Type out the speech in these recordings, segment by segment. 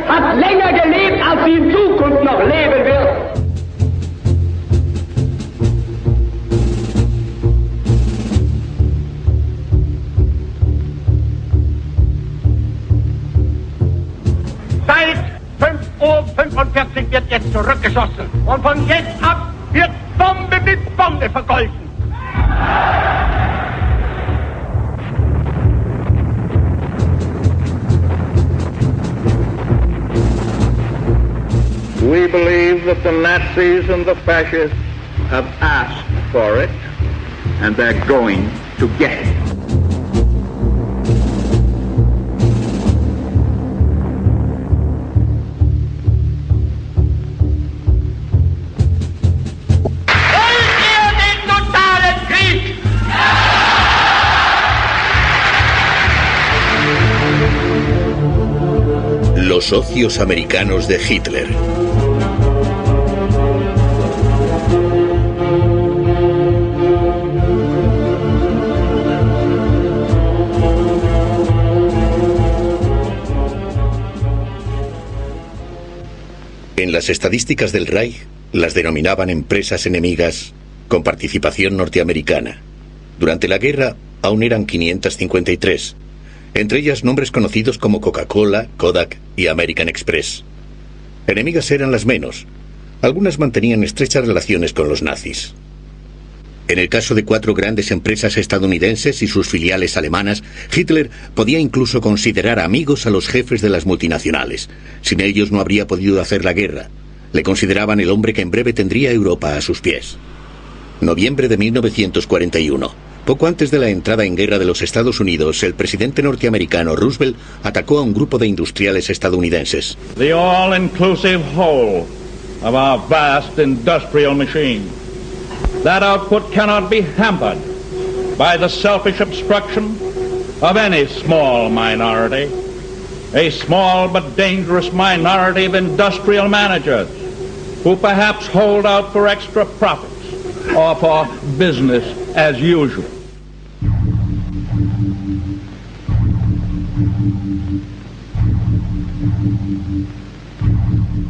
hat länger gelebt, als sie in Zukunft noch leben wird. Seit 5:45 Uhr wird jetzt zurückgeschossen. Und von jetzt ab wird Bombe mit Bombe vergolten. We believe that the Nazis and the fascists have asked for it, and they're going to get it. Los socios americanos de Hitler. En las estadísticas del Reich las denominaban empresas enemigas con participación norteamericana. Durante la guerra aún eran 553. Entre ellas nombres conocidos como Coca-Cola, Kodak y American Express. Enemigas eran las menos. Algunas mantenían estrechas relaciones con los nazis. En el caso de 4 grandes empresas estadounidenses y sus filiales alemanas, Hitler podía incluso considerar amigos a los jefes de las multinacionales. Sin ellos no habría podido hacer la guerra. Le consideraban el hombre que en breve tendría Europa a sus pies. Noviembre de 1941. Poco antes de la entrada en guerra de los Estados Unidos, el presidente norteamericano Roosevelt atacó a un grupo de industriales estadounidenses. The all-inclusive whole of our vast industrial machine. That output cannot be hampered by the selfish obstruction of any small minority, a small but dangerous minority of industrial managers who perhaps hold out for extra profits or for business as usual.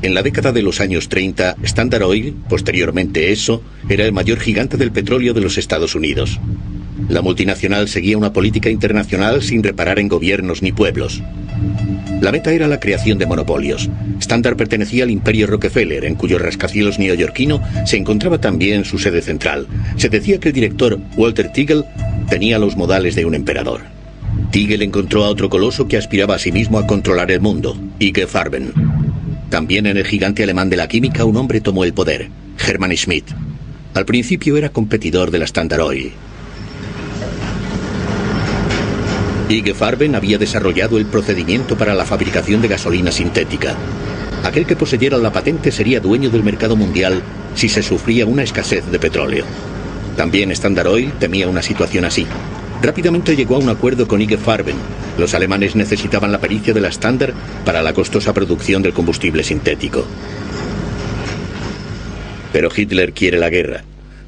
En la década de los años 30, Standard Oil, posteriormente Esso, era el mayor gigante del petróleo de los Estados Unidos. La multinacional seguía una política internacional sin reparar en gobiernos ni pueblos. La meta era la creación de monopolios. Standard pertenecía al imperio Rockefeller, en cuyo rascacielos neoyorquino se encontraba también su sede central. Se decía que el director, Walter Teagle, tenía los modales de un emperador. Teagle encontró a otro coloso que aspiraba a sí mismo a controlar el mundo, IG Farben. También en el gigante alemán de la química un hombre tomó el poder, Hermann Schmidt. Al principio era competidor de la Standard Oil. IG Farben había desarrollado el procedimiento para la fabricación de gasolina sintética. Aquel que poseyera la patente sería dueño del mercado mundial si se sufría una escasez de petróleo. También Standard Oil temía una situación así. Rápidamente llegó a un acuerdo con IG Farben. Los alemanes necesitaban la pericia de la Standard para la costosa producción del combustible sintético. Pero Hitler quiere la guerra.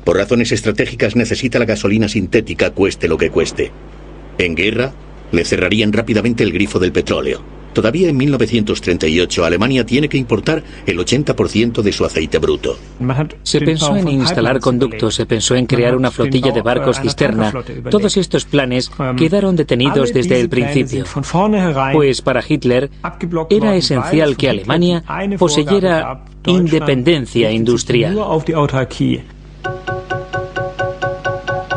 Por razones estratégicas necesita la gasolina sintética, cueste lo que cueste. En guerra, le cerrarían rápidamente el grifo del petróleo. Todavía en 1938 Alemania tiene que importar el 80% de su aceite bruto. Se pensó en instalar conductos, se pensó en crear una flotilla de barcos cisterna. Todos estos planes quedaron detenidos desde el principio. Pues para Hitler era esencial que Alemania poseyera independencia industrial.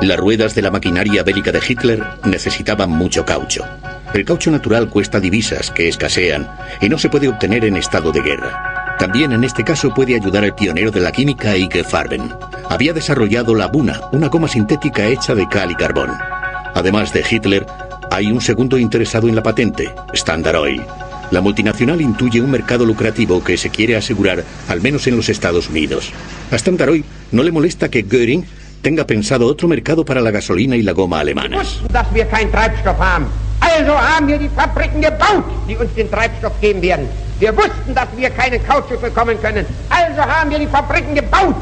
Las ruedas de la maquinaria bélica de Hitler necesitaban mucho caucho. El caucho natural cuesta divisas que escasean y no se puede obtener en estado de guerra. También en este caso puede ayudar el pionero de la química IG Farben. Había desarrollado la Buna, una goma sintética hecha de cal y carbón. Además de Hitler, hay un segundo interesado en la patente, Standard Oil. La multinacional intuye un mercado lucrativo que se quiere asegurar, al menos en los Estados Unidos. A Standard Oil no le molesta que Göring tenga pensado otro mercado para la gasolina y la goma alemanas. Also haben wir die Fabriken gebaut, die uns den Treibstoff geben werden. Wir wussten, dass wir keinen Kautschuk bekommen können. Also haben wir die Fabriken gebaut.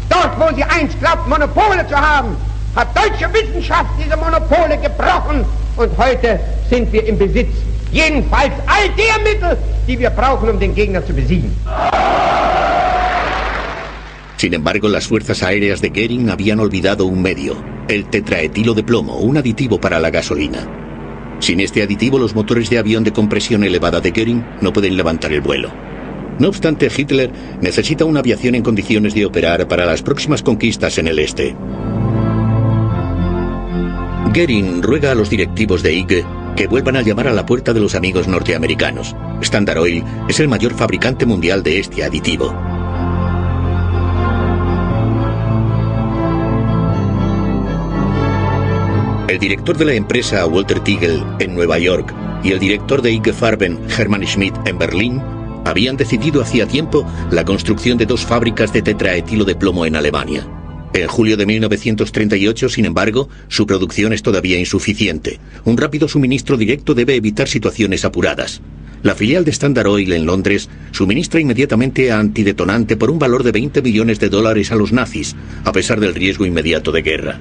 Dort, wo sie einst glaubt, Monopole zu haben, hat deutsche Wissenschaft diese Monopole gebrochen. Und heute sind wir im Besitz jedenfalls all der Mittel, die wir brauchen, den Gegner zu besiegen. Sin embargo, las fuerzas aéreas de Goering habían olvidado un medio, el tetraetilo de plomo, un aditivo para la gasolina. Sin este aditivo, los motores de avión de compresión elevada de Goering no pueden levantar el vuelo. No obstante, Hitler necesita una aviación en condiciones de operar para las próximas conquistas en el este. Goering ruega a los directivos de IG que vuelvan a llamar a la puerta de los amigos norteamericanos. Standard Oil es el mayor fabricante mundial de este aditivo. El director de la empresa, Walter Tigel, en Nueva York, y el director de IG Farben, Hermann Schmidt, en Berlín, habían decidido hacía tiempo la construcción de 2 fábricas de tetraetilo de plomo en Alemania. En julio de 1938, sin embargo, su producción es todavía insuficiente. Un rápido suministro directo debe evitar situaciones apuradas. La filial de Standard Oil en Londres suministra inmediatamente antidetonante por un valor de $20 millones a los nazis, a pesar del riesgo inmediato de guerra.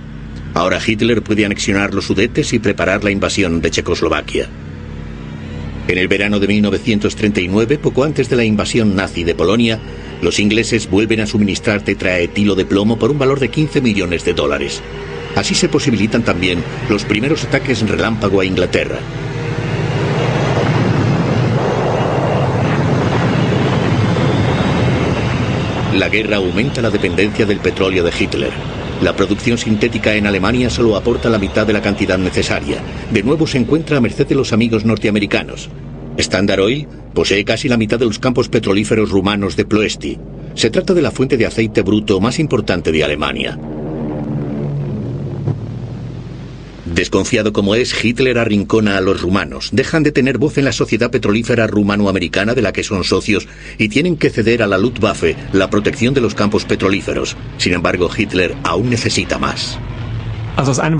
Ahora Hitler puede anexionar los Sudetes y preparar la invasión de Checoslovaquia. En el verano de 1939, poco antes de la invasión nazi de Polonia, los ingleses vuelven a suministrar tetraetilo de plomo por un valor de $15 millones. Así se posibilitan también los primeros ataques relámpago a Inglaterra. La guerra aumenta la dependencia del petróleo de Hitler. La producción sintética en Alemania solo aporta la mitad de la cantidad necesaria. De nuevo se encuentra a merced de los amigos norteamericanos. Standard Oil posee casi la mitad de los campos petrolíferos rumanos de Ploesti. Se trata de la fuente de aceite bruto más importante de Alemania. Desconfiado como es, Hitler arrincona a los rumanos. Dejan de tener voz en la sociedad petrolífera rumano-americana de la que son socios y tienen que ceder a la Luftwaffe la protección de los campos petrolíferos. Sin embargo, Hitler aún necesita más.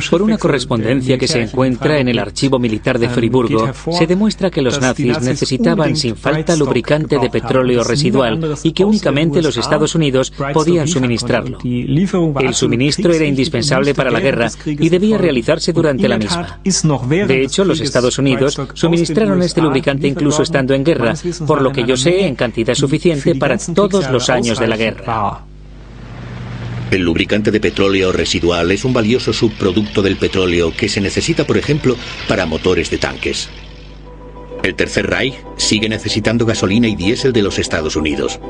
Por una correspondencia que se encuentra en el archivo militar de Friburgo, se demuestra que los nazis necesitaban sin falta lubricante de petróleo residual y que únicamente los Estados Unidos podían suministrarlo. El suministro era indispensable para la guerra y debía realizarse durante la misma. De hecho, los Estados Unidos suministraron este lubricante incluso estando en guerra, por lo que yo sé, en cantidad suficiente para todos los años de la guerra. El lubricante de petróleo residual es un valioso subproducto del petróleo que se necesita, por ejemplo, para motores de tanques. El Tercer Reich sigue necesitando gasolina y diésel de los Estados Unidos.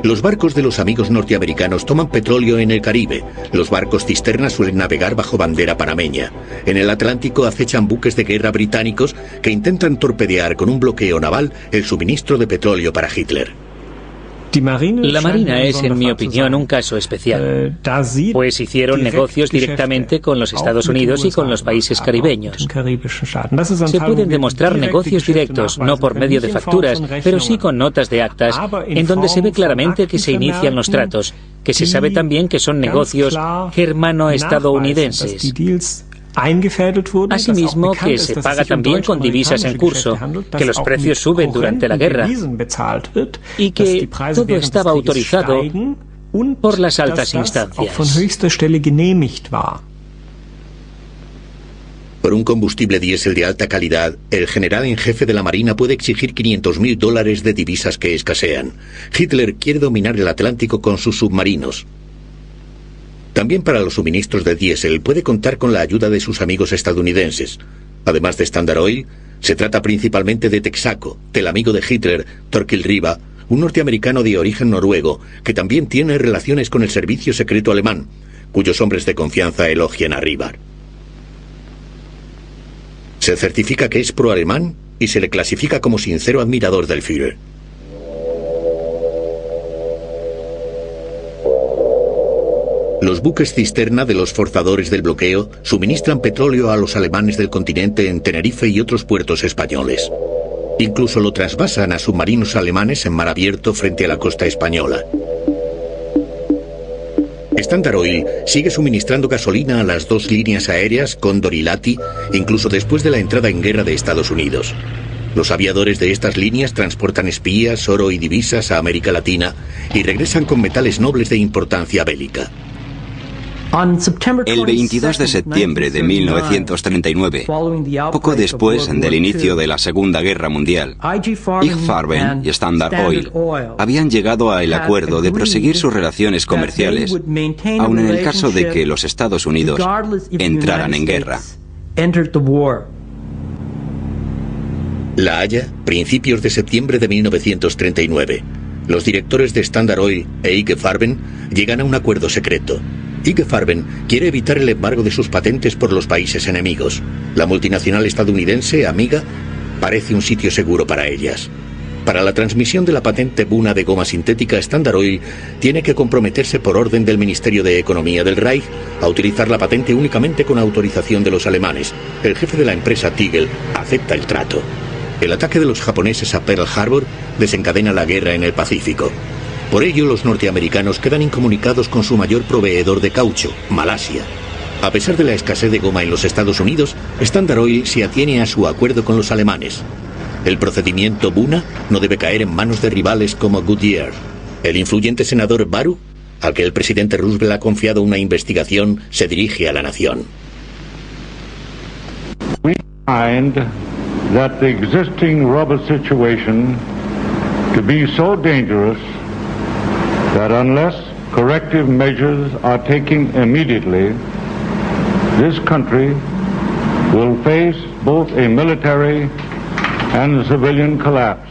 Los barcos de los amigos norteamericanos toman petróleo en el Caribe. Los barcos cisterna suelen navegar bajo bandera panameña. En el Atlántico acechan buques de guerra británicos que intentan torpedear con un bloqueo naval el suministro de petróleo para Hitler. La Marina es, en mi opinión, un caso especial, pues hicieron negocios directamente con los Estados Unidos y con los países caribeños. Se pueden demostrar negocios directos, no por medio de facturas, pero sí con notas de actas, en donde se ve claramente que se inician los tratos, que se sabe también que son negocios germano-estadounidenses. Asimismo, que se paga también con divisas en curso, que los precios suben durante la guerra y que todo estaba autorizado por las altas instancias. Por un combustible diésel de alta calidad, el general en jefe de la Marina puede exigir $500.000 de divisas que escasean. Hitler quiere dominar el Atlántico con sus submarinos. También para los suministros de diésel puede contar con la ayuda de sus amigos estadounidenses. Además de Standard Oil, se trata principalmente de Texaco, del amigo de Hitler, Torkil Riva, un norteamericano de origen noruego, que también tiene relaciones con el servicio secreto alemán, cuyos hombres de confianza elogian a Riva. Se certifica que es pro-alemán y se le clasifica como sincero admirador del Führer. Los buques cisterna de los forzadores del bloqueo suministran petróleo a los alemanes del continente en Tenerife y otros puertos españoles. Incluso lo trasvasan a submarinos alemanes en mar abierto frente a la costa española. Standard Oil sigue suministrando gasolina a las 2 líneas aéreas Cóndor y Lati, incluso después de la entrada en guerra de Estados Unidos. Los aviadores de estas líneas transportan espías, oro y divisas a América Latina y regresan con metales nobles de importancia bélica. El 22 de septiembre de 1939, poco después del inicio de la Segunda Guerra Mundial, IG Farben y Standard Oil habían llegado al acuerdo de proseguir sus relaciones comerciales, aun en el caso de que los Estados Unidos entraran en guerra. La Haya, principios de septiembre de 1939. Los directores de Standard Oil e IG Farben llegan a un acuerdo secreto. IG Farben quiere evitar el embargo de sus patentes por los países enemigos. La multinacional estadounidense, Amiga, parece un sitio seguro para ellas. Para la transmisión de la patente Buna de goma sintética, Standard Oil tiene que comprometerse por orden del Ministerio de Economía del Reich a utilizar la patente únicamente con autorización de los alemanes. El jefe de la empresa, Tigel, acepta el trato. El ataque de los japoneses a Pearl Harbor desencadena la guerra en el Pacífico. Por ello, los norteamericanos quedan incomunicados con su mayor proveedor de caucho, Malasia. A pesar de la escasez de goma en los Estados Unidos, Standard Oil se atiene a su acuerdo con los alemanes. El procedimiento Buna no debe caer en manos de rivales como Goodyear. El influyente senador Baru, al que el presidente Roosevelt ha confiado una investigación, se dirige a la nación. We find that the existing rubber situation to be so dangerous that unless corrective measures are taken immediately, this country will face both a military and civilian collapse.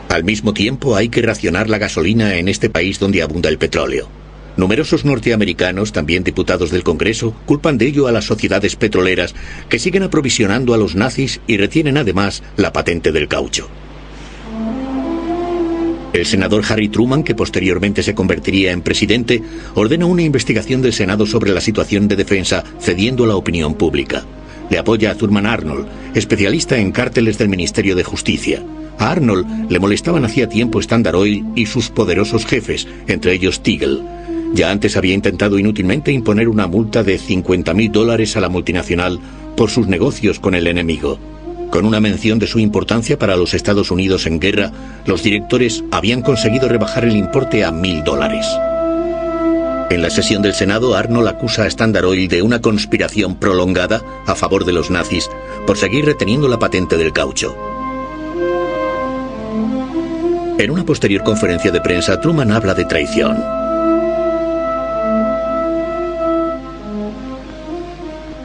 Al mismo tiempo, hay que racionar la gasolina en este país donde abunda el petróleo. Numerosos norteamericanos, también diputados del Congreso, culpan de ello a las sociedades petroleras que siguen aprovisionando a los nazis y retienen además la patente del caucho. El senador Harry Truman, que posteriormente se convertiría en presidente, ordena una investigación del Senado sobre la situación de defensa, cediendo a la opinión pública. Le apoya a Thurman Arnold, especialista en cárteles del Ministerio de Justicia. A Arnold le molestaban hacía tiempo Standard Oil y sus poderosos jefes, entre ellos Tigel. Ya antes había intentado inútilmente imponer una multa de $50.000 a la multinacional por sus negocios con el enemigo. Con una mención de su importancia para los Estados Unidos en guerra, los directores habían conseguido rebajar el importe a $1.000. En la sesión del Senado, Arnold acusa a Standard Oil de una conspiración prolongada a favor de los nazis por seguir reteniendo la patente del caucho. En una posterior conferencia de prensa, Truman habla de traición.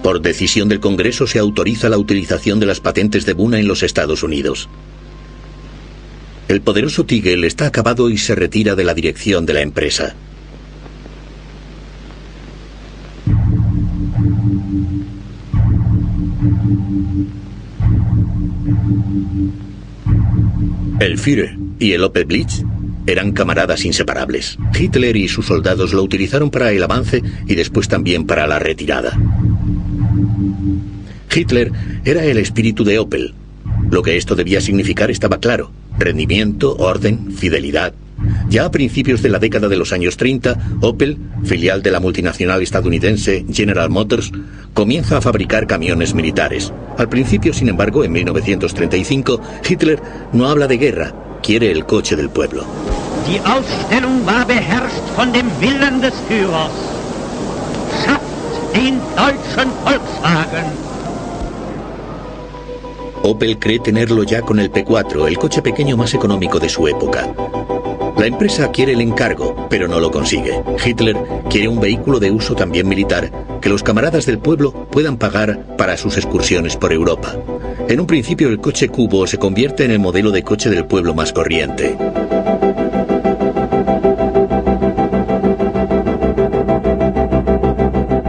Por decisión del Congreso se autoriza la utilización de las patentes de Buna en los Estados Unidos. El poderoso Tigel está acabado y se retira de la dirección de la empresa. El Führer y el Opel Blitz eran camaradas inseparables. Hitler y sus soldados lo utilizaron para el avance y después también para la retirada. Hitler era el espíritu de Opel. Lo que esto debía significar estaba claro: rendimiento, orden, fidelidad. Ya a principios de la década de los años 30, Opel, filial de la multinacional estadounidense General Motors, comienza a fabricar camiones militares. Al principio, sin embargo, en 1935, Hitler no habla de guerra, quiere el coche del pueblo. Die Aufstellung war beherrscht von dem Willen des Führers. Schafft den deutschen Volkswagen. Opel cree tenerlo ya con el P4, el coche pequeño más económico de su época. La empresa quiere el encargo, pero no lo consigue. Hitler quiere un vehículo de uso también militar, que los camaradas del pueblo puedan pagar para sus excursiones por Europa. En un principio, el coche cubo se convierte en el modelo de coche del pueblo más corriente.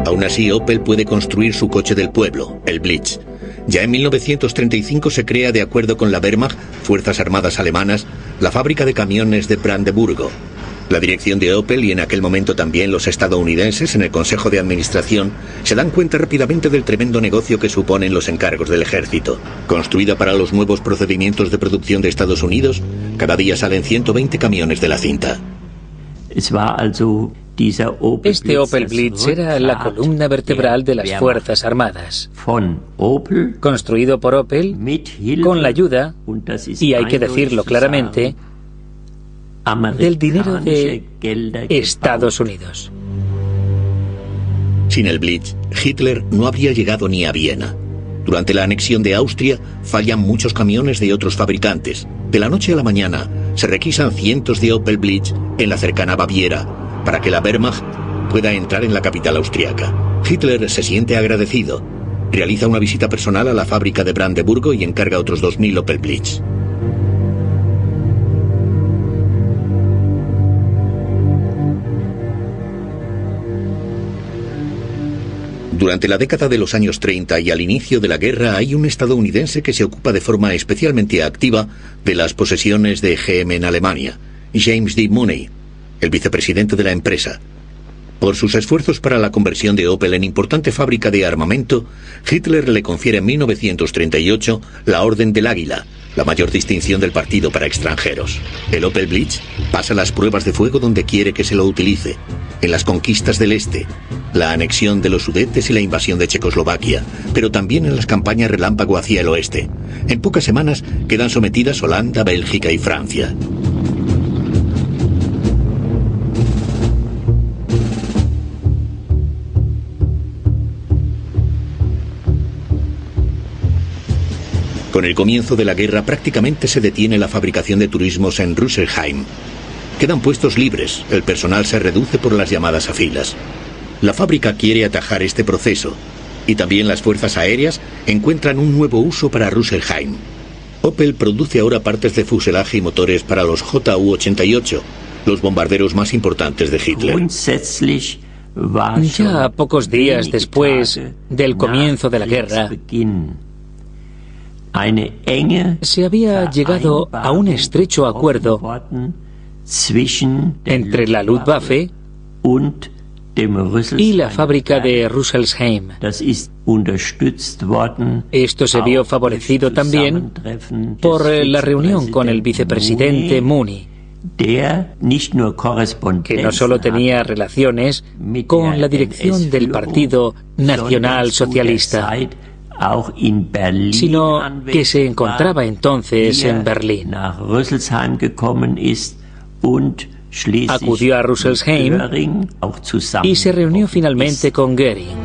Aún así, Opel puede construir su coche del pueblo, el Blitz. Ya en 1935 se crea, de acuerdo con la Wehrmacht, Fuerzas Armadas Alemanas, la fábrica de camiones de Brandeburgo. La dirección de Opel y en aquel momento también los estadounidenses en el Consejo de Administración se dan cuenta rápidamente del tremendo negocio que suponen los encargos del ejército. Construida para los nuevos procedimientos de producción de Estados Unidos, cada día salen 120 camiones de la cinta. Este Opel Blitz era la columna vertebral de las Fuerzas Armadas. Construido por Opel, con la ayuda, y hay que decirlo claramente, del dinero de Estados Unidos. Sin el Blitz, Hitler no habría llegado ni a Viena. Durante la anexión de Austria, fallan muchos camiones de otros fabricantes. De la noche a la mañana, se requisan cientos de Opel Blitz en la cercana Baviera, para que la Wehrmacht pueda entrar en la capital austriaca. Hitler se siente agradecido. Realiza una visita personal a la fábrica de Brandeburgo y encarga otros 2000 Opel Blitz. Durante la década de los años 30 y al inicio de la guerra hay un estadounidense que se ocupa de forma especialmente activa de las posesiones de GM en Alemania, James D. Mooney, el vicepresidente de la empresa. Por sus esfuerzos para la conversión de Opel en importante fábrica de armamento, Hitler le confiere en 1938 la Orden del Águila, la mayor distinción del partido para extranjeros. El Opel Blitz pasa las pruebas de fuego donde quiere que se lo utilice, en las conquistas del Este, la anexión de los Sudetes y la invasión de Checoslovaquia, pero también en las campañas relámpago hacia el oeste. En pocas semanas quedan sometidas Holanda, Bélgica y Francia. Con el comienzo de la guerra prácticamente se detiene la fabricación de turismos en Rüsselsheim. Quedan puestos libres, el personal se reduce por las llamadas a filas. La fábrica quiere atajar este proceso, y también las fuerzas aéreas encuentran un nuevo uso para Rüsselsheim. Opel produce ahora partes de fuselaje y motores para los Ju-88, los bombarderos más importantes de Hitler. Ya pocos días después del comienzo de la guerra, se había llegado a un estrecho acuerdo entre la Luftwaffe y la fábrica de Rüsselsheim. Esto se vio favorecido también por la reunión con el vicepresidente Mooney, que no solo tenía relaciones con la dirección del Partido Nacional Socialista, sino que se encontraba entonces en Berlín. Acudió a Rüsselsheim y se reunió finalmente con Göring.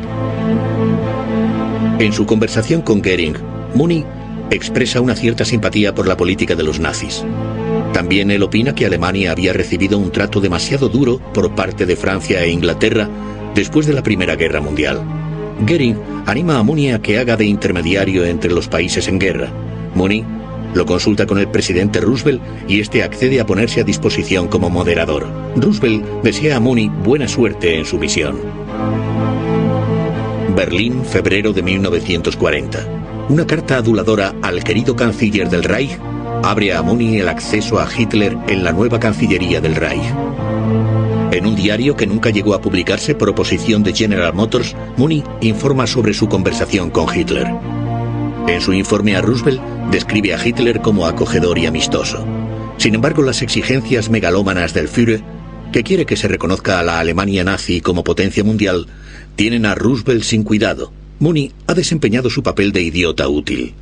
En su conversación con Göring, Mooney expresa una cierta simpatía por la política de los nazis. También él opina que Alemania había recibido un trato demasiado duro por parte de Francia e Inglaterra después de la Primera Guerra Mundial. Göring anima a Mooney a que haga de intermediario entre los países en guerra. Mooney lo consulta con el presidente Roosevelt y este accede a ponerse a disposición como moderador. Roosevelt desea a Mooney buena suerte en su misión. Berlín, febrero de 1940. Una carta aduladora al querido canciller del Reich abre a Mooney el acceso a Hitler en la nueva Cancillería del Reich. En un diario que nunca llegó a publicarse por oposición de General Motors, Mooney informa sobre su conversación con Hitler. En su informe a Roosevelt, describe a Hitler como acogedor y amistoso. Sin embargo, las exigencias megalómanas del Führer, que quiere que se reconozca a la Alemania nazi como potencia mundial, tienen a Roosevelt sin cuidado. Mooney ha desempeñado su papel de idiota útil.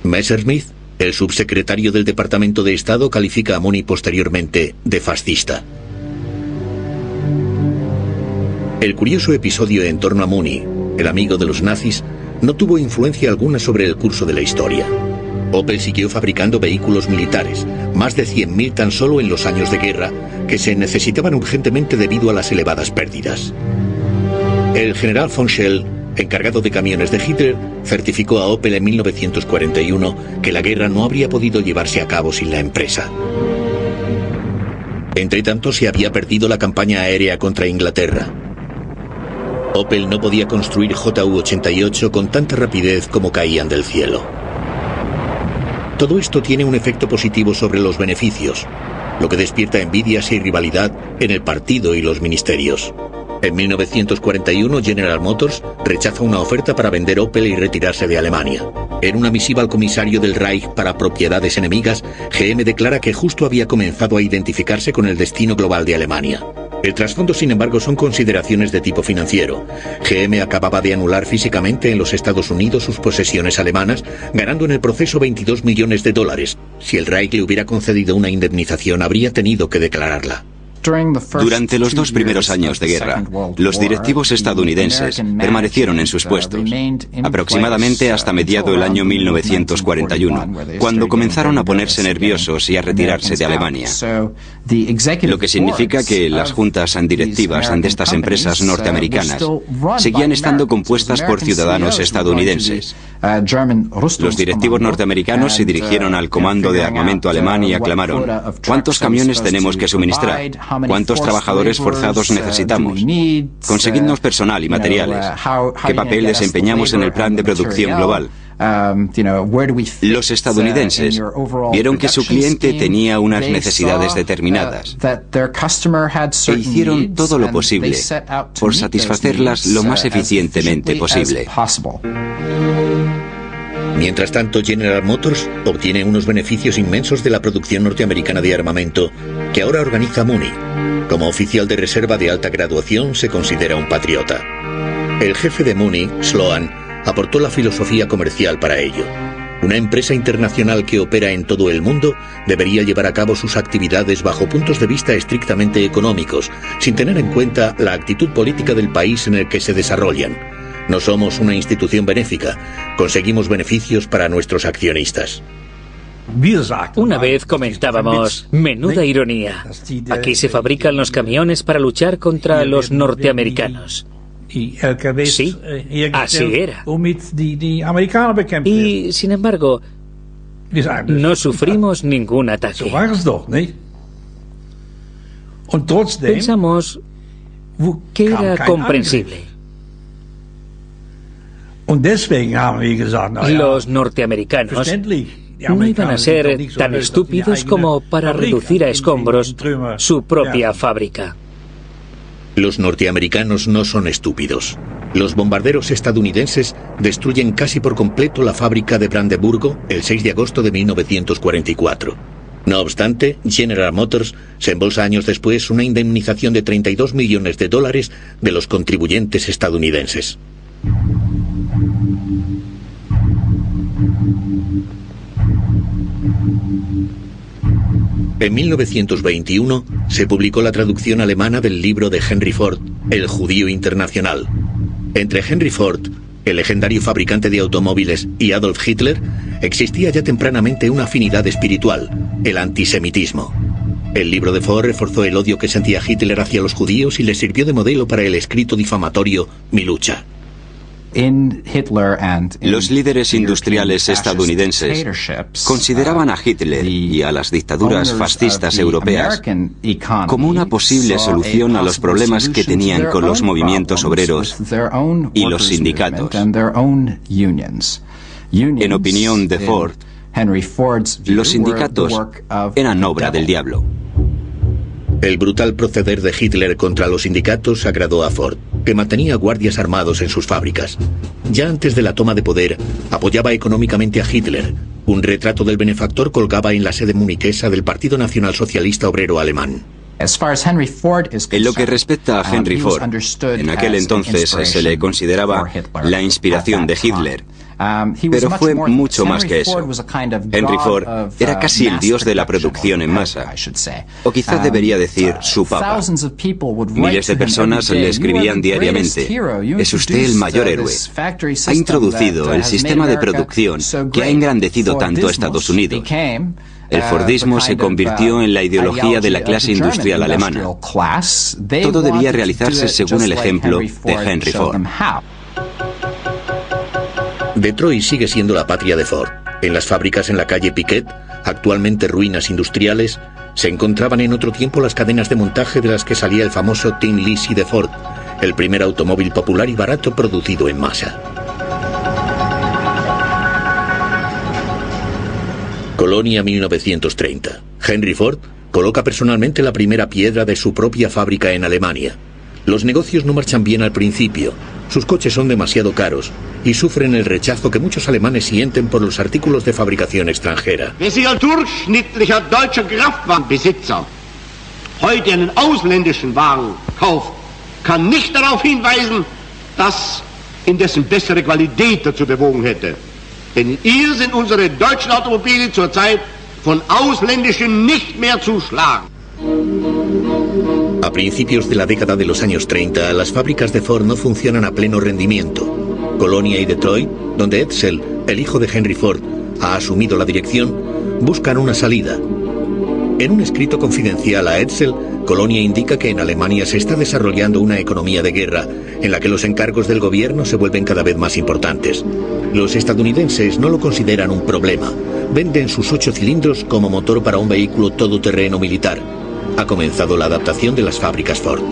Messerschmitt, el subsecretario del Departamento de Estado, califica a Mooney posteriormente de fascista. El curioso episodio en torno a Mooney, el amigo de los nazis, no tuvo influencia alguna sobre el curso de la historia. Opel siguió fabricando vehículos militares, más de 100.000 tan solo en los años de guerra, que se necesitaban urgentemente debido a las elevadas pérdidas. El general von Schell, encargado de camiones de Hitler, certificó a Opel en 1941 que la guerra no habría podido llevarse a cabo sin la empresa. Entretanto, se había perdido la campaña aérea contra Inglaterra. Opel no podía construir Ju-88 con tanta rapidez como caían del cielo. Todo esto tiene un efecto positivo sobre los beneficios, lo que despierta envidias y rivalidad en el partido y los ministerios. En 1941, General Motors rechaza una oferta para vender Opel y retirarse de Alemania. En una misiva al comisario del Reich para propiedades enemigas, GM declara que justo había comenzado a identificarse con el destino global de Alemania. El trasfondo, sin embargo, son consideraciones de tipo financiero. GM acababa de anular físicamente en los Estados Unidos sus posesiones alemanas, ganando en el proceso $22 millones. Si el Reich le hubiera concedido una indemnización, habría tenido que declararla. Durante los 2 primeros años de guerra, los directivos estadounidenses permanecieron en sus puestos, aproximadamente hasta mediado el año 1941, cuando comenzaron a ponerse nerviosos y a retirarse de Alemania. Lo que significa que las juntas directivas de estas empresas norteamericanas seguían estando compuestas por ciudadanos estadounidenses. Los directivos norteamericanos se dirigieron al comando de armamento alemán y aclamaron: ¿cuántos camiones tenemos que suministrar? ¿Cuántos trabajadores forzados necesitamos? Conseguidnos personal y materiales. ¿Qué papel desempeñamos en el plan de producción global? Los estadounidenses vieron que su cliente tenía unas necesidades determinadas e hicieron todo lo posible por satisfacerlas lo más eficientemente posible. Mientras tanto, General Motors obtiene unos beneficios inmensos de la producción norteamericana de armamento que ahora organiza Mooney. Como oficial de reserva de alta graduación, se considera un patriota. El jefe de Mooney, Sloan, aportó la filosofía comercial para ello. Una empresa internacional que opera en todo el mundo debería llevar a cabo sus actividades bajo puntos de vista estrictamente económicos, sin tener en cuenta la actitud política del país en el que se desarrollan. No somos una institución benéfica, conseguimos beneficios para nuestros accionistas. Una vez comentábamos, menuda ironía, aquí se fabrican los camiones para luchar contra los norteamericanos. Sí, así era. Y, sin embargo, no sufrimos ningún ataque. Pensamos que era comprensible. Los norteamericanos no iban a ser tan estúpidos como para reducir a escombros su propia fábrica. Los norteamericanos no son estúpidos. Los bombarderos estadounidenses destruyen casi por completo la fábrica de Brandeburgo el 6 de agosto de 1944. No obstante, General Motors se embolsa años después una indemnización de $32 millones de los contribuyentes estadounidenses. En 1921 se publicó la traducción alemana del libro de Henry Ford, El judío internacional. Entre Henry Ford, el legendario fabricante de automóviles, y Adolf Hitler, existía ya tempranamente una afinidad espiritual, el antisemitismo. El libro de Ford reforzó el odio que sentía Hitler hacia los judíos y le sirvió de modelo para el escrito difamatorio Mi lucha. Los líderes industriales estadounidenses consideraban a Hitler y a las dictaduras fascistas europeas como una posible solución a los problemas que tenían con los movimientos obreros y los sindicatos. En opinión de Ford, los sindicatos eran obra del diablo. El brutal proceder de Hitler contra los sindicatos agradó a Ford, que mantenía guardias armados en sus fábricas. Ya antes de la toma de poder, apoyaba económicamente a Hitler. Un retrato del benefactor colgaba en la sede muniquesa del Partido Nacional Socialista Obrero Alemán. En lo que respecta a Henry Ford, en aquel entonces se le consideraba la inspiración de Hitler. Pero fue mucho más que eso. Henry Ford era casi el dios de la producción en masa. O quizá debería decir su papa. Miles de personas le escribían diariamente: es usted el mayor héroe. Ha introducido el sistema de producción que ha engrandecido tanto a Estados Unidos. El Fordismo se convirtió en la ideología de la clase industrial alemana. Todo debía realizarse según el ejemplo de Henry Ford. Detroit sigue siendo la patria de Ford. En las fábricas en la calle Piquet, actualmente ruinas industriales, se encontraban en otro tiempo las cadenas de montaje de las que salía el famoso Tin Lizzie de Ford, el primer automóvil popular y barato producido en masa. Colonia 1930. Henry Ford coloca personalmente la primera piedra de su propia fábrica en Alemania. Los negocios no marchan bien al principio, sus coches son demasiado caros y sufren el rechazo que muchos alemanes sienten por los artículos de fabricación extranjera. Wer sich als durchschnittlicher deutscher Kraftwagenbesitzer heute einen ausländischen Wagen kauft, kann nicht darauf hinweisen, dass ihn dessen bessere Qualität dazu bewogen hätte. Denn hier sind unsere deutschen Automobile zurzeit von ausländischen nicht mehr zu schlagen. A principios de la década de los años 30, las fábricas de Ford no funcionan a pleno rendimiento. Colonia y Detroit, donde Edsel, el hijo de Henry Ford, ha asumido la dirección, buscan una salida. En un escrito confidencial a Edsel, Colonia indica que en Alemania se está desarrollando una economía de guerra, en la que los encargos del gobierno se vuelven cada vez más importantes. Los estadounidenses no lo consideran un problema. Venden sus 8 cilindros como motor para un vehículo todoterreno militar. Ha comenzado la adaptación de las fábricas Ford.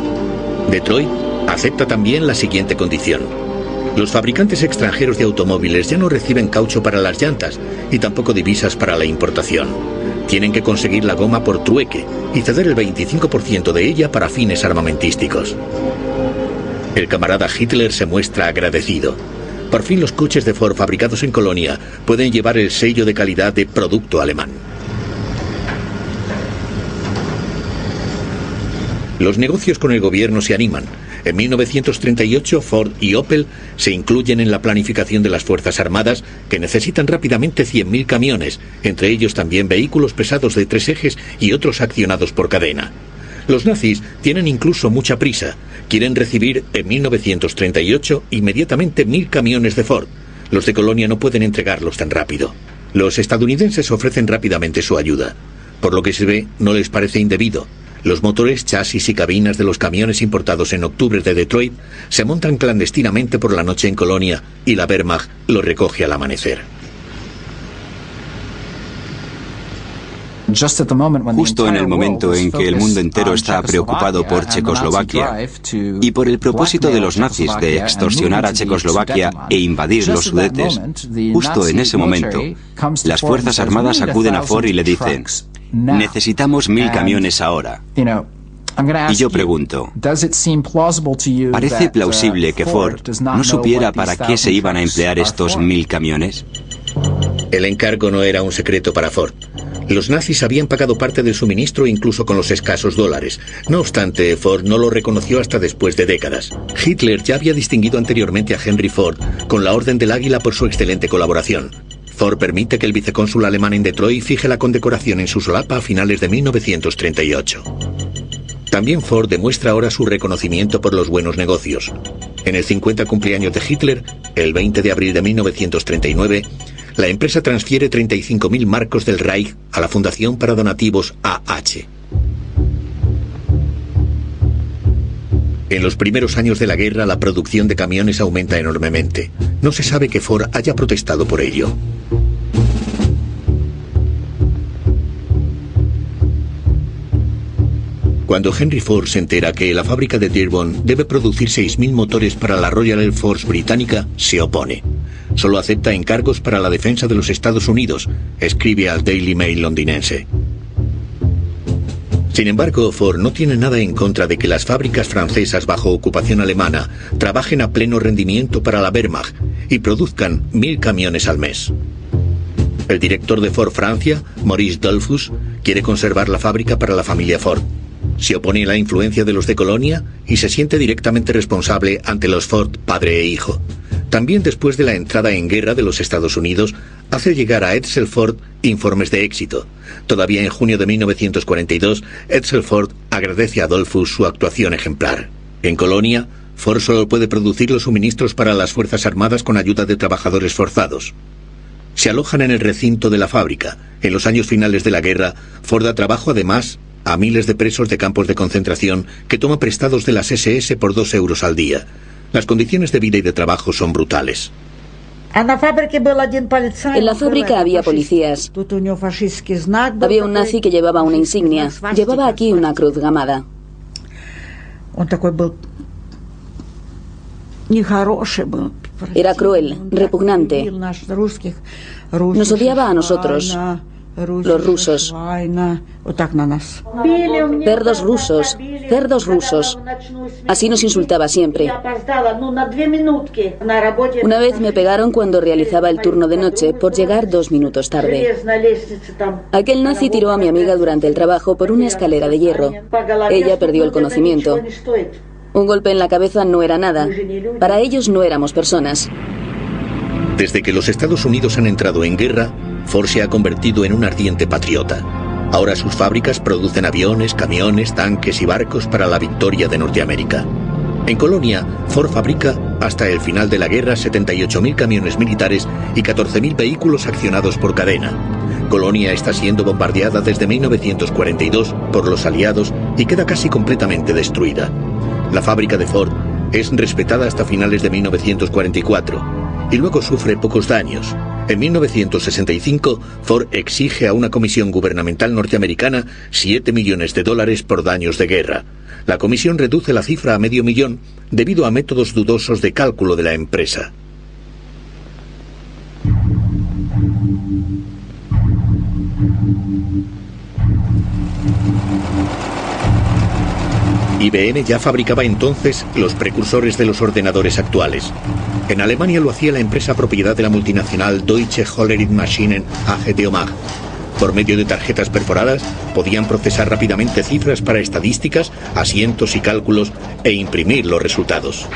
Detroit acepta también la siguiente condición. Los fabricantes extranjeros de automóviles ya no reciben caucho para las llantas y tampoco divisas para la importación. Tienen que conseguir la goma por trueque y ceder el 25% de ella para fines armamentísticos. El camarada Hitler se muestra agradecido. Por fin los coches de Ford fabricados en Colonia pueden llevar el sello de calidad de producto alemán. Los negocios con el gobierno se animan. En 1938, Ford y Opel se incluyen en la planificación de las Fuerzas Armadas, que necesitan rápidamente 100.000 camiones, entre ellos también vehículos pesados de 3 ejes y otros accionados por cadena. Los nazis tienen incluso mucha prisa. Quieren recibir en 1938 inmediatamente 1.000 camiones de Ford. Los de Colonia no pueden entregarlos tan rápido. Los estadounidenses ofrecen rápidamente su ayuda. Por lo que se ve, no les parece indebido. Los motores, chasis y cabinas de los camiones importados en octubre de Detroit se montan clandestinamente por la noche en Colonia y la Wehrmacht los recoge al amanecer. Justo en el momento en que el mundo entero está preocupado por Checoslovaquia y por el propósito de los nazis de extorsionar a Checoslovaquia e invadir los Sudetes, justo en ese momento, las Fuerzas Armadas acuden a Ford y le dicen: necesitamos 1.000 camiones ahora. Y yo pregunto, ¿parece plausible que Ford no supiera para qué se iban a emplear estos 1.000 camiones? El encargo no era un secreto para Ford. Los nazis habían pagado parte del suministro incluso con los escasos dólares. No obstante, Ford no lo reconoció hasta después de décadas. Hitler ya había distinguido anteriormente a Henry Ford con la Orden del Águila por su excelente colaboración. Ford permite que el vicecónsul alemán en Detroit fije la condecoración en su solapa a finales de 1938. También Ford demuestra ahora su reconocimiento por los buenos negocios. En el 50 cumpleaños de Hitler, el 20 de abril de 1939, la empresa transfiere 35.000 marcos del Reich a la Fundación para Donativos AH. En los primeros años de la guerra, la producción de camiones aumenta enormemente. No se sabe que Ford haya protestado por ello. Cuando Henry Ford se entera que la fábrica de Dearborn debe producir 6.000 motores para la Royal Air Force británica, se opone. Solo acepta encargos para la defensa de los Estados Unidos, escribe al Daily Mail londinense. Sin embargo, Ford no tiene nada en contra de que las fábricas francesas bajo ocupación alemana trabajen a pleno rendimiento para la Wehrmacht y produzcan 1.000 camiones al mes. El director de Ford Francia, Maurice Dollfuss, quiere conservar la fábrica para la familia Ford. Se opone a la influencia de los de Colonia y se siente directamente responsable ante los Ford padre e hijo. También después de la entrada en guerra de los Estados Unidos, hace llegar a Edsel Ford informes de éxito. Todavía en junio de 1942, Edsel Ford agradece a Dollfuss su actuación ejemplar. En Colonia, Ford solo puede producir los suministros para las Fuerzas Armadas con ayuda de trabajadores forzados. Se alojan en el recinto de la fábrica. En los años finales de la guerra, Ford da trabajo además a miles de presos de campos de concentración que toma prestados de las SS por 2 euros al día. Las condiciones de vida y de trabajo son brutales. En la fábrica había policías. Había un nazi que llevaba una insignia. Llevaba aquí una cruz gamada. Era cruel, repugnante. Nos odiaba a nosotros, los rusos. Cerdos rusos, cerdos rusos. Así nos insultaba siempre. Una vez me pegaron cuando realizaba el turno de noche por llegar 2 minutos tarde. Aquel nazi tiró a mi amiga durante el trabajo por una escalera de hierro. Ella perdió el conocimiento. Un golpe en la cabeza no era nada. Para ellos no éramos personas. Desde que los Estados Unidos han entrado en guerra, Ford se ha convertido en un ardiente patriota. Ahora sus fábricas producen aviones, camiones, tanques y barcos para la victoria de Norteamérica. En Colonia, Ford fabrica hasta el final de la guerra 78.000 camiones militares y 14.000 vehículos accionados por cadena. Colonia está siendo bombardeada desde 1942 por los aliados y queda casi completamente destruida. La fábrica de Ford es respetada hasta finales de 1944 y luego sufre pocos daños. En 1965, Ford exige a una comisión gubernamental norteamericana $7 millones por daños de guerra. La comisión reduce la cifra a $500,000 debido a métodos dudosos de cálculo de la empresa. IBM ya fabricaba entonces los precursores de los ordenadores actuales. En Alemania lo hacía la empresa propiedad de la multinacional Deutsche Hollerith Maschinen AG de Omagh. Por medio de tarjetas perforadas, podían procesar rápidamente cifras para estadísticas, asientos y cálculos e imprimir los resultados.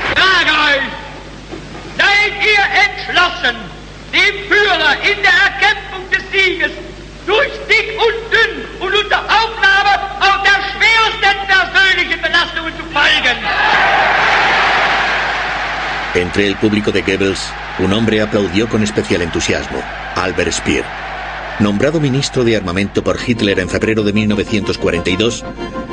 Seid ihr entschlossen, dem Führer in der Erkämpfung des Sieges durch dick und dünn und unter Aufnahme auch der schwersten persönlichen Belastungen zu folgen? Entre el público de Goebbels, un hombre aplaudió con especial entusiasmo, Albert Speer. Nombrado ministro de armamento por Hitler en febrero de 1942,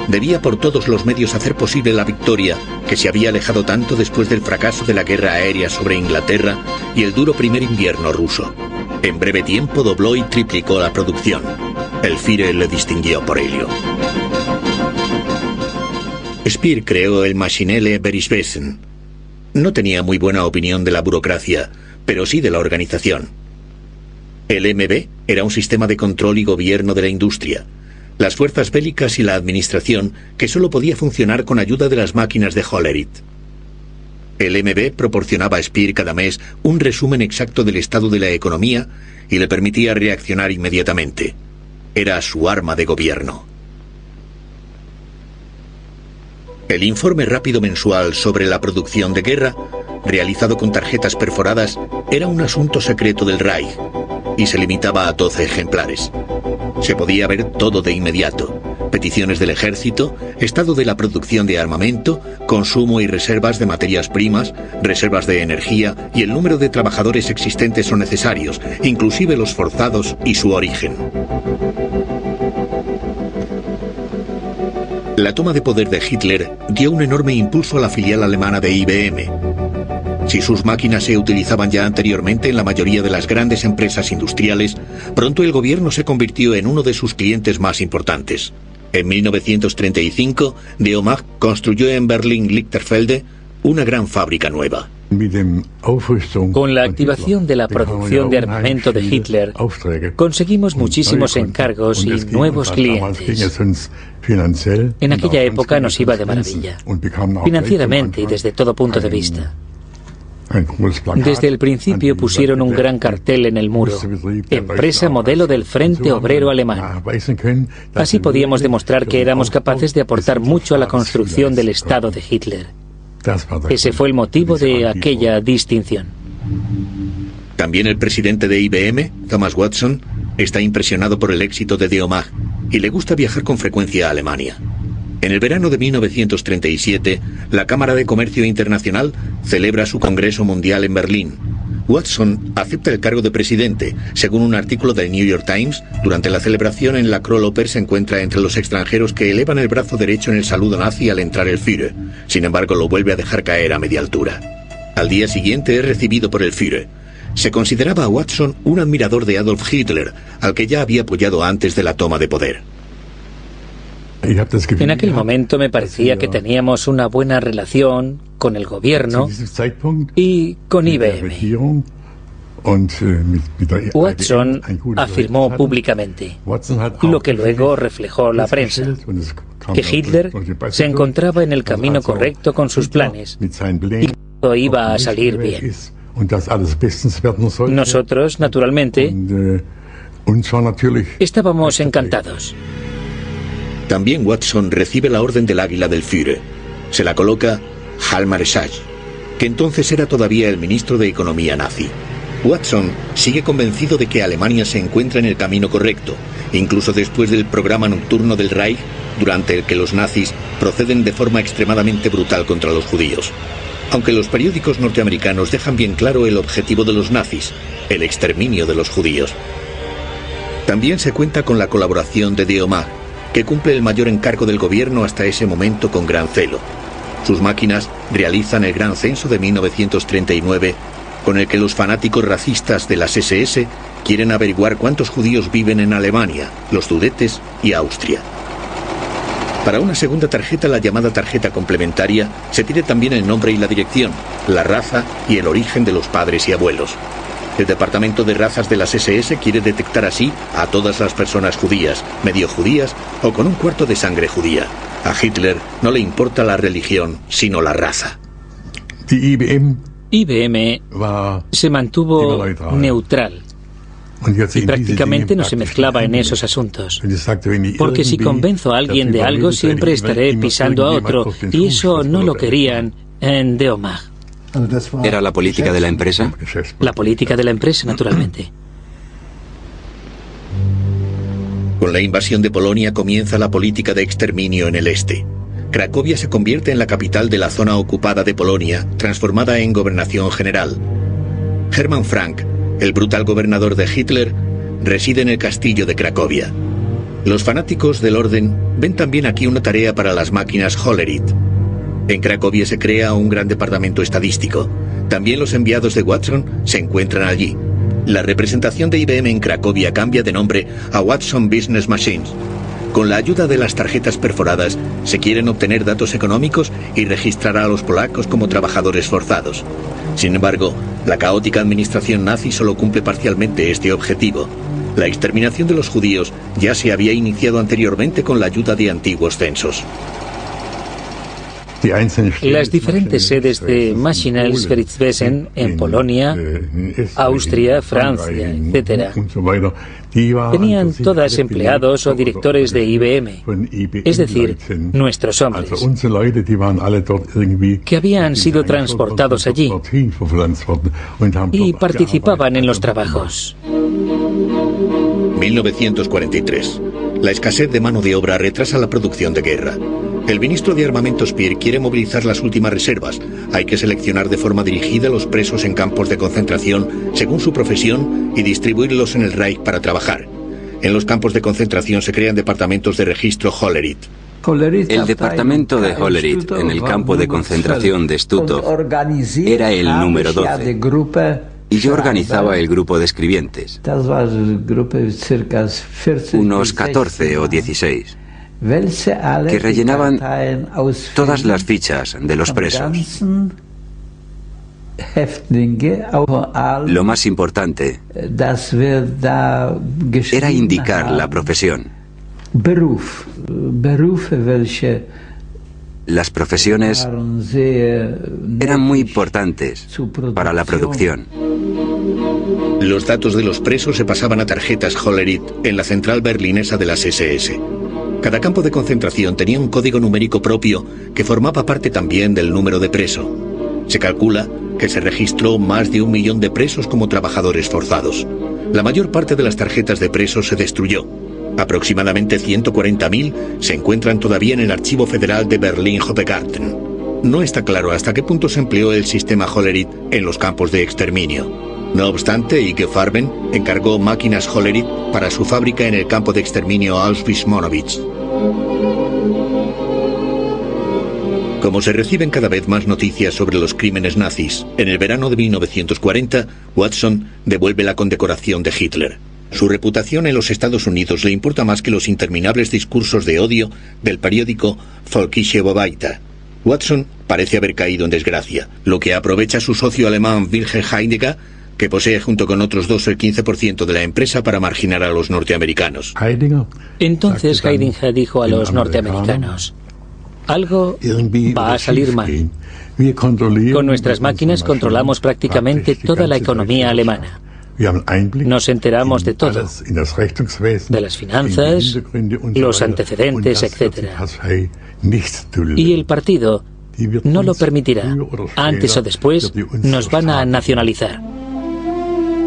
debía por todos los medios hacer posible la victoria que se había alejado tanto después del fracaso de la guerra aérea sobre Inglaterra y el duro primer invierno ruso. En breve tiempo dobló y triplicó la producción. El Führer le distinguió por ello. Speer creó el Maschinelle Berichtswesen. No tenía muy buena opinión de la burocracia, pero sí de la organización. El MB era un sistema de control y gobierno de la industria, las fuerzas bélicas y la administración que solo podía funcionar con ayuda de las máquinas de Hollerith. El MB proporcionaba a Speer cada mes un resumen exacto del estado de la economía y le permitía reaccionar inmediatamente. Era su arma de gobierno. El informe rápido mensual sobre la producción de guerra, realizado con tarjetas perforadas, era un asunto secreto del Reich y se limitaba a 12 ejemplares. Se podía ver todo de inmediato: peticiones del ejército, estado de la producción de armamento, consumo y reservas de materias primas, reservas de energía y el número de trabajadores existentes o necesarios, inclusive los forzados y su origen. La toma de poder de Hitler dio un enorme impulso a la filial alemana de IBM. Si sus máquinas se utilizaban ya anteriormente en la mayoría de las grandes empresas industriales, pronto el gobierno se convirtió en uno de sus clientes más importantes. En 1935, de Omagh construyó en Berlín-Lichterfelde una gran fábrica nueva. Con la activación de la producción de armamento de Hitler, conseguimos muchísimos encargos y nuevos clientes. En aquella época nos iba de maravilla, financieramente y desde todo punto de vista. Desde el principio pusieron un gran cartel en el muro: empresa modelo del Frente Obrero Alemán. Así podíamos demostrar que éramos capaces de aportar mucho a la construcción del Estado de Hitler. Ese fue el motivo de aquella distinción. También el presidente de IBM, Thomas Watson, está impresionado por el éxito de Omagh y le gusta viajar con frecuencia a Alemania. En el verano de 1937, la Cámara de Comercio Internacional celebra su Congreso Mundial en Berlín. Watson acepta el cargo de presidente. Según un artículo del New York Times, durante la celebración en la Kroll-Oper se encuentra entre los extranjeros que elevan el brazo derecho en el saludo nazi al entrar el Führer. Sin embargo, lo vuelve a dejar caer a media altura. Al día siguiente es recibido por el Führer. Se consideraba a Watson un admirador de Adolf Hitler, al que ya había apoyado antes de la toma de poder. En aquel momento me parecía que teníamos una buena relación con el gobierno y con IBM. Watson afirmó públicamente, lo que luego reflejó la prensa, que Hitler se encontraba en el camino correcto con sus planes y que todo iba a salir bien. Nosotros, naturalmente, estábamos encantados. También Watson recibe la Orden del Águila del Führer. Se la coloca Hallmarschall, que entonces era todavía el ministro de Economía nazi. Watson sigue convencido de que Alemania se encuentra en el camino correcto, incluso después del programa nocturno del Reich, durante el que los nazis proceden de forma extremadamente brutal contra los judíos. Aunque los periódicos norteamericanos dejan bien claro el objetivo de los nazis, el exterminio de los judíos. También se cuenta con la colaboración de Deomag, que cumple el mayor encargo del gobierno hasta ese momento con gran celo. Sus máquinas realizan el Gran Censo de 1939, con el que los fanáticos racistas de las SS quieren averiguar cuántos judíos viven en Alemania, los Sudetes y Austria. Para una segunda tarjeta, la llamada tarjeta complementaria, se pide también el nombre y la dirección, la raza y el origen de los padres y abuelos. El departamento de razas de las SS quiere detectar así a todas las personas judías, medio judías o con un cuarto de sangre judía. A Hitler no le importa la religión, sino la raza. IBM se mantuvo neutral y prácticamente no se mezclaba en esos asuntos. Porque si convenzo a alguien de algo, siempre estaré pisando a otro, y eso no lo querían en Deomag. ¿Era la política de la empresa? La política de la empresa, naturalmente. Con la invasión de Polonia comienza la política de exterminio en el este. Cracovia se convierte en la capital de la zona ocupada de Polonia, transformada en gobernación general. Hermann Frank, el brutal gobernador de Hitler, reside en el castillo de Cracovia. Los fanáticos del orden ven también aquí una tarea para las máquinas Hollerith. En Cracovia se crea un gran departamento estadístico. También los enviados de Watson se encuentran allí. La representación de IBM en Cracovia cambia de nombre a Watson Business Machines. Con la ayuda de las tarjetas perforadas, se quieren obtener datos económicos y registrar a los polacos como trabajadores forzados. Sin embargo, la caótica administración nazi solo cumple parcialmente este objetivo. La exterminación de los judíos ya se había iniciado anteriormente con la ayuda de antiguos censos. Las diferentes sedes de Maschinenberichtswesen en Polonia, Austria, Francia, etc., tenían todas empleados o directores de IBM, es decir, nuestros hombres, que habían sido transportados allí y participaban en los trabajos. 1943. La escasez de mano de obra retrasa la producción de guerra. El ministro de Armamento Speer quiere movilizar las últimas reservas. Hay que seleccionar de forma dirigida los presos en campos de concentración según su profesión y distribuirlos en el Reich para trabajar. En los campos de concentración se crean departamentos de registro Hollerith. El departamento de Hollerith en el campo de concentración de Stutthof era el número 12 y yo organizaba el grupo de escribientes, unos 14 o 16. Que rellenaban todas las fichas de los presos. Lo más importante era indicar la profesión. Las profesiones eran muy importantes para la producción. Los datos de los presos se pasaban a tarjetas Hollerith en la central berlinesa de las SS. Cada campo de concentración tenía un código numérico propio que formaba parte también del número de preso. Se calcula que se registró más de 1 millón de presos como trabajadores forzados. La mayor parte de las tarjetas de presos se destruyó. Aproximadamente 140.000 se encuentran todavía en el Archivo Federal de Berlín-Hofgarten. No está claro hasta qué punto se empleó el sistema Hollerith en los campos de exterminio. No obstante, IG Farben encargó máquinas Hollerith para su fábrica en el campo de exterminio Auschwitz-Monowitz. Como se reciben cada vez más noticias sobre los crímenes nazis, en el verano de 1940, Watson devuelve la condecoración de Hitler. Su reputación en los Estados Unidos le importa más que los interminables discursos de odio del periódico Volkische Beobachter. Watson parece haber caído en desgracia, lo que aprovecha su socio alemán Wilhelm Heidegger, que posee junto con otros dos el 15% de la empresa para marginar a los norteamericanos. Entonces Heidegger dijo a los norteamericanos: algo va a salir mal. Con nuestras máquinas controlamos prácticamente toda la economía alemana. Nos enteramos de todo, de las finanzas, los antecedentes, etc. Y el partido no lo permitirá. Antes o después nos van a nacionalizar.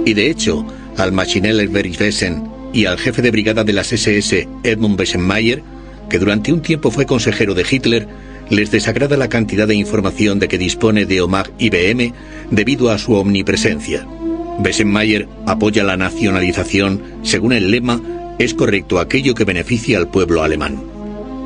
Y de hecho, al Maschineller Bergwesen y al jefe de brigada de las SS, Edmund Bessenmayer, que durante un tiempo fue consejero de Hitler, les desagrada la cantidad de información de que dispone de HOMAG IBM debido a su omnipresencia. Bessenmayer apoya la nacionalización según el lema «Es correcto aquello que beneficia al pueblo alemán».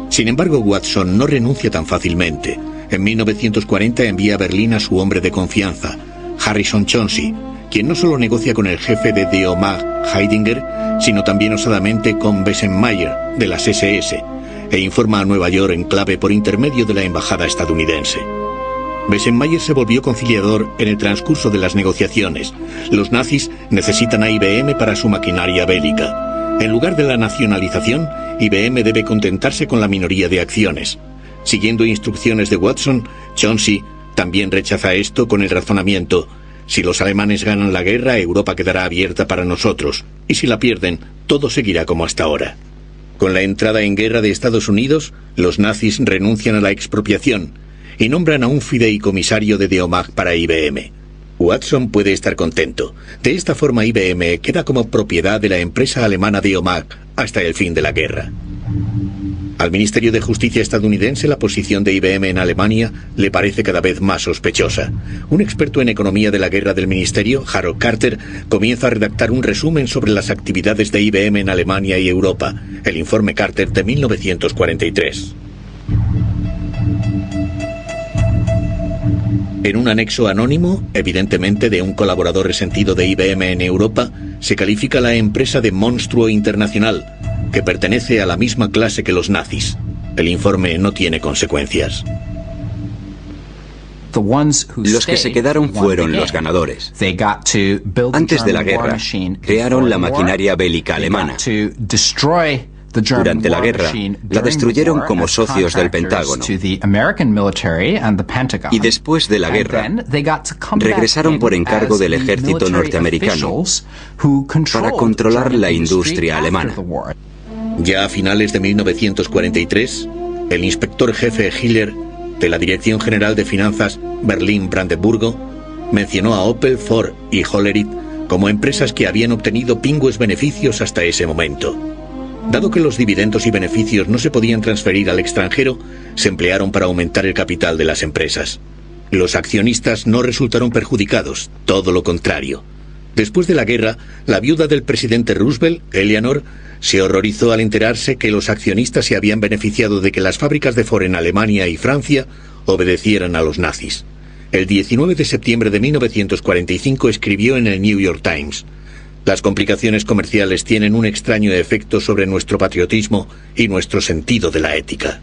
Sin embargo, Watson no renuncia tan fácilmente. En 1940 envía a Berlín a su hombre de confianza, Harrison Chauncey, quien no solo negocia con el jefe de Die HOMAG, Heidinger, sino también osadamente con Bessenmayer, de las SS, e informa a Nueva York en clave por intermedio de la embajada estadounidense. Bessenmayer se volvió conciliador en el transcurso de las negociaciones. Los nazis necesitan a IBM para su maquinaria bélica. En lugar de la nacionalización, IBM debe contentarse con la minoría de acciones. Siguiendo instrucciones de Watson, Chauncey también rechaza esto con el razonamiento: si los alemanes ganan la guerra, Europa quedará abierta para nosotros, y si la pierden, todo seguirá como hasta ahora. Con la entrada en guerra de Estados Unidos, los nazis renuncian a la expropiación y nombran a un fideicomisario de Die HOMAG para IBM. Watson puede estar contento. De esta forma, IBM queda como propiedad de la empresa alemana Die HOMAG hasta el fin de la guerra. Al Ministerio de Justicia estadounidense, la posición de IBM en Alemania le parece cada vez más sospechosa. Un experto en economía de la guerra del ministerio, Harold Carter, comienza a redactar un resumen sobre las actividades de IBM en Alemania y Europa, el informe Carter de 1943. En un anexo anónimo, evidentemente de un colaborador resentido de IBM en Europa, se califica la empresa de monstruo internacional, que pertenece a la misma clase que los nazis. El informe no tiene consecuencias. Los que se quedaron fueron los ganadores. Antes de la guerra, crearon la maquinaria bélica alemana. Durante la guerra, la destruyeron como socios del Pentágono. Y después de la guerra, regresaron por encargo del ejército norteamericano para controlar la industria alemana. Ya a finales de 1943, el inspector jefe Hiller, de la Dirección General de Finanzas Berlín-Brandeburgo, mencionó a Opel, Ford y Hollerith como empresas que habían obtenido pingües beneficios hasta ese momento. Dado que los dividendos y beneficios no se podían transferir al extranjero, se emplearon para aumentar el capital de las empresas. Los accionistas no resultaron perjudicados, todo lo contrario. Después de la guerra, la viuda del presidente Roosevelt, Eleanor, se horrorizó al enterarse que los accionistas se habían beneficiado de que las fábricas de Ford en Alemania y Francia obedecieran a los nazis. El 19 de septiembre de 1945 escribió en el New York Times: «Las complicaciones comerciales tienen un extraño efecto sobre nuestro patriotismo y nuestro sentido de la ética».